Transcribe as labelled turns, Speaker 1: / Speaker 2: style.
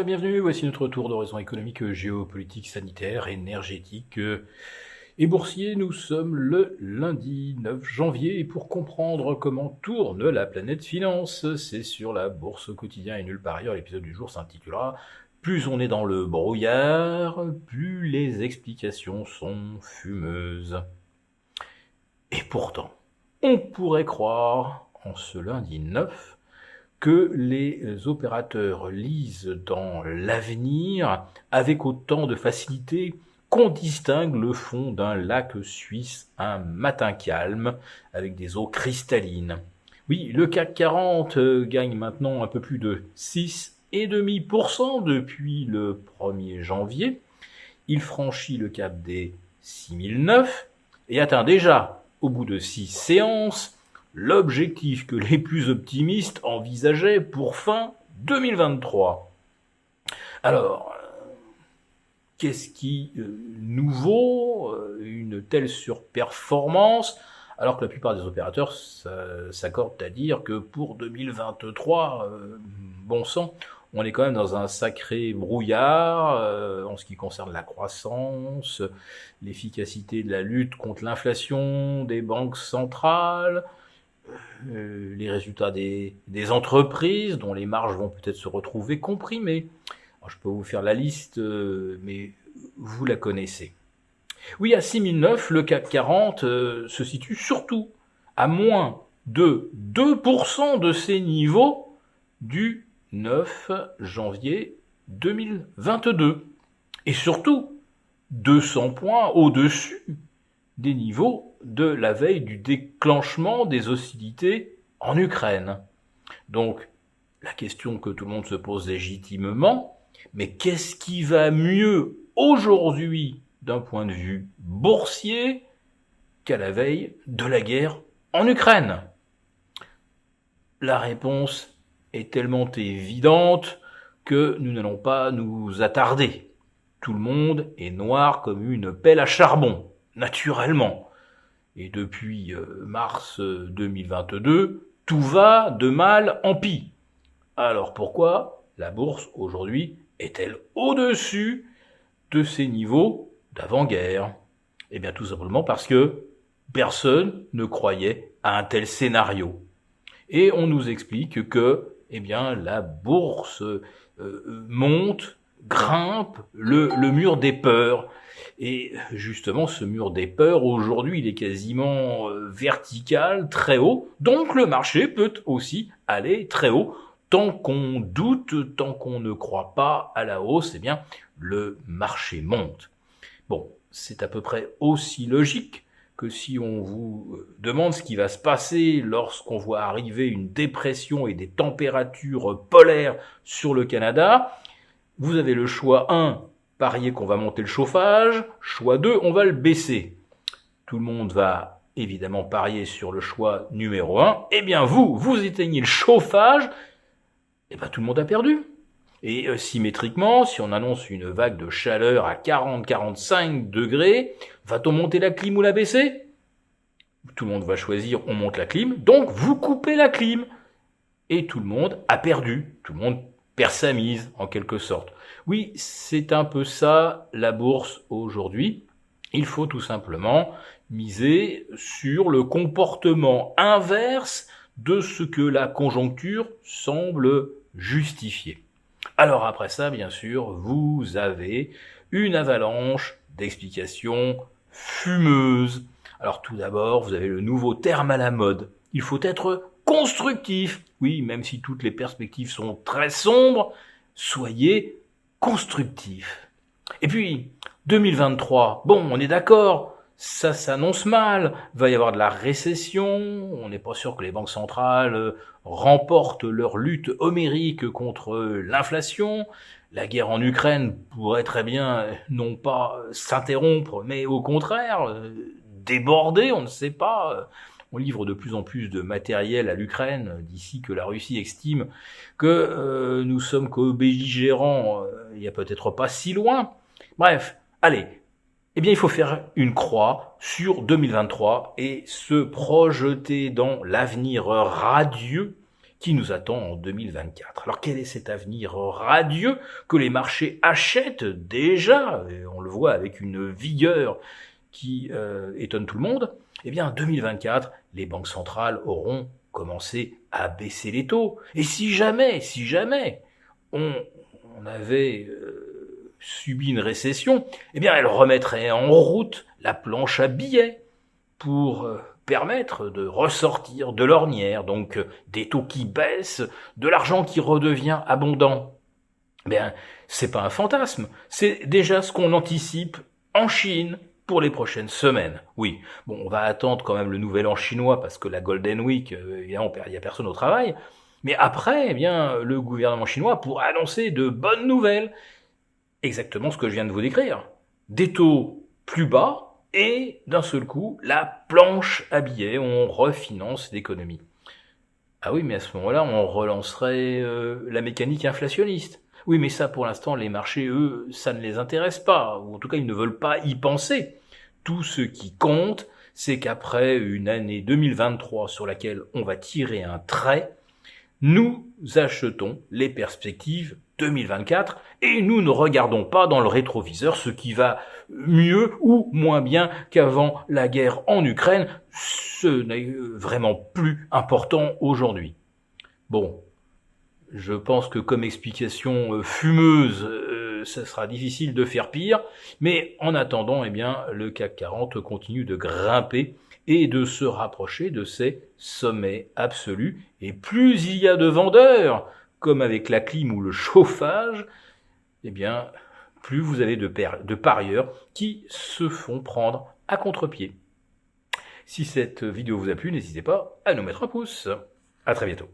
Speaker 1: bienvenue, voici notre tour d'horizon économique, géopolitique, sanitaire, énergétique et boursier. Nous sommes le lundi 9 janvier et pour comprendre comment tourne la planète finance, c'est sur la bourse au quotidien et nulle part ailleurs. L'épisode du jour s'intitulera « Plus on est dans le brouillard, plus les explications sont fumeuses ». Et pourtant, on pourrait croire, en ce lundi 9, que les opérateurs lisent dans l'avenir avec autant de facilité qu'on distingue le fond d'un lac suisse un matin calme avec des eaux cristallines. Oui, le CAC 40 gagne maintenant un peu plus de 6,5% depuis le 1er janvier. Il franchit le cap des 6009 et atteint déjà, au bout de 6 séances, l'objectif que les plus optimistes envisageaient pour fin 2023. Alors, qu'est-ce qui nous vaut une telle surperformance, alors que la plupart des opérateurs s'accordent à dire que pour 2023, bon sang, on est quand même dans un sacré brouillard en ce qui concerne la croissance, l'efficacité de la lutte contre l'inflation des banques centrales, les résultats des entreprises dont les marges vont peut-être se retrouver comprimées. Alors, je peux vous faire la liste, mais vous la connaissez. Oui, à 6009, le CAC 40 se situe surtout à moins de 2% de ses niveaux du 9 janvier 2022. Et surtout, 200 points au-dessus des niveaux de la veille du déclenchement des hostilités en Ukraine. Donc, la question que tout le monde se pose légitimement, mais qu'est-ce qui va mieux aujourd'hui d'un point de vue boursier qu'à la veille de la guerre en Ukraine? La réponse est tellement évidente que nous n'allons pas nous attarder. Tout le monde est noir comme une pelle à charbon, naturellement. Et depuis mars 2022, tout va de mal en pis. Alors pourquoi la bourse aujourd'hui est-elle au-dessus de ses niveaux d'avant-guerre? Eh bien tout simplement parce que personne ne croyait à un tel scénario. Et on nous explique que la bourse monte, grimpe le mur des peurs. Et justement, ce mur des peurs, aujourd'hui, il est quasiment vertical, très haut. Donc le marché peut aussi aller très haut. Tant qu'on doute, tant qu'on ne croit pas à la hausse, le marché monte. Bon, c'est à peu près aussi logique que si on vous demande ce qui va se passer lorsqu'on voit arriver une dépression et des températures polaires sur le Canada. Vous avez le choix 1, parier qu'on va monter le chauffage, choix 2, on va le baisser. Tout le monde va évidemment parier sur le choix numéro 1. Eh bien vous éteignez le chauffage, tout le monde a perdu. Et symétriquement, si on annonce une vague de chaleur à 40-45 degrés, va-t-on monter la clim ou la baisser? Tout le monde va choisir on monte la clim, donc vous coupez la clim. Et tout le monde a perdu, tout le monde perd sa mise en quelque sorte. Oui, c'est un peu ça la bourse aujourd'hui. Il faut tout simplement miser sur le comportement inverse de ce que la conjoncture semble justifier. Alors après ça, bien sûr, vous avez une avalanche d'explications fumeuses. Alors tout d'abord, vous avez le nouveau terme à la mode. Il faut être constructif. Oui, même si toutes les perspectives sont très sombres, soyez constructif. Et puis, 2023, bon, on est d'accord, ça s'annonce mal, il va y avoir de la récession, on n'est pas sûr que les banques centrales remportent leur lutte homérique contre l'inflation, la guerre en Ukraine pourrait très bien non pas s'interrompre, mais au contraire, déborder, on ne sait pas. On livre de plus en plus de matériel à l'Ukraine d'ici que la Russie estime que nous sommes co-belligérants il y a peut-être pas si loin. Bref, allez, il faut faire une croix sur 2023 et se projeter dans l'avenir radieux qui nous attend en 2024. Alors quel est cet avenir radieux que les marchés achètent déjà, et on le voit avec une vigueur qui étonne tout le monde? Eh bien, en 2024, les banques centrales auront commencé à baisser les taux. Et si jamais on avait subi une récession, eh bien, elles remettraient en route la planche à billets pour permettre de ressortir de l'ornière, donc des taux qui baissent, de l'argent qui redevient abondant. Eh bien, c'est pas un fantasme, c'est déjà ce qu'on anticipe en Chine pour les prochaines semaines. Oui, bon, on va attendre quand même le nouvel an chinois parce que la Golden Week, évidemment, il n'y a personne au travail. Mais après, eh bien, le gouvernement chinois pourra annoncer de bonnes nouvelles. Exactement ce que je viens de vous décrire. Des taux plus bas et d'un seul coup, la planche à billets, on refinance l'économie. Ah oui, mais à ce moment-là, on relancerait la mécanique inflationniste. Oui, mais ça, pour l'instant, les marchés, eux, ça ne les intéresse pas, ou en tout cas, ils ne veulent pas y penser. Tout ce qui compte, c'est qu'après une année 2023 sur laquelle on va tirer un trait, nous achetons les perspectives 2024 et nous ne regardons pas dans le rétroviseur ce qui va mieux ou moins bien qu'avant la guerre en Ukraine. Ce n'est vraiment plus important aujourd'hui. Bon, je pense que comme explication fumeuse, ça sera difficile de faire pire, mais en attendant, eh bien, le CAC 40 continue de grimper et de se rapprocher de ses sommets absolus. Et plus il y a de vendeurs, comme avec la clim ou le chauffage, eh bien, plus vous avez de parieurs qui se font prendre à contre-pied. Si cette vidéo vous a plu, n'hésitez pas à nous mettre un pouce. À très bientôt.